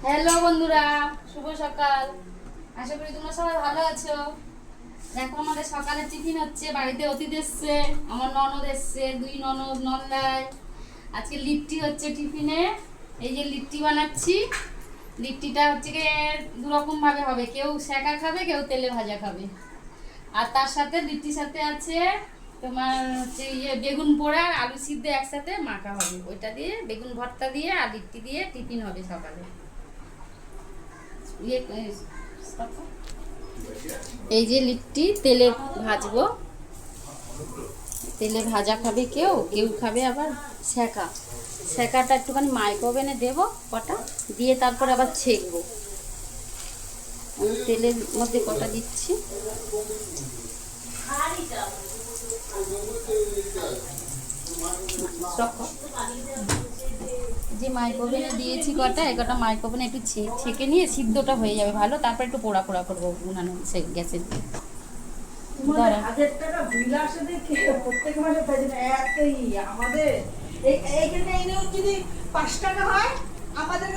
Hello বন্ধুরা, শুভ সকাল। আশা করি তোমরা সবাই ভালো আছো। দেখো আমাদের সকালে টিফিন হচ্ছে, বাড়িতে অতিথি এসছে, আমার ননদ এসছে, দুই ননদ নন্দায়। আজকে লিট্টি হচ্ছে টিফিনে। এই যে লিট্টি বানাচ্ছি। লিট্টিটা হচ্ছে গিয়ে দু রকম ভাবে হবে, কেউ সেকা খাবে, কেউ তেলে ভাজা খাবে। আর তার সাথে লিট্টির সাথে আছে তোমার হচ্ছে বেগুন পোড়া আর আলু সিদ্ধ একসাথে মাখা হবে, ওইটা দিয়ে বেগুন ভর্তা দিয়ে আর লিট্টি দিয়ে টিফিন হবে সকালে। এই যে লিট্টি তেলে ভাজবো, তেলে ভাজা খাবে কেউ, কেউ খাবে আবার সেকা। সেকাটা একটুখানি মাইক্রো ওভেনে দেবো কটা, দিয়ে তারপর আবার ছেঁকবো। আমি তেলের মধ্যে কটা দিচ্ছি। যে মাইক্রো ওভেনে দিয়েছি কটা, এই কটা মাইক্রো ওভেনে একটু ছেঁকে নিয়ে সিদ্ধটা হয়ে যাবে ভালো, তারপর একটু পোড়া পোড়া করবো উনানে গ্যাসের দিয়ে। আমাদের এইখানে যদি 5 টাকা হয়, আমাদের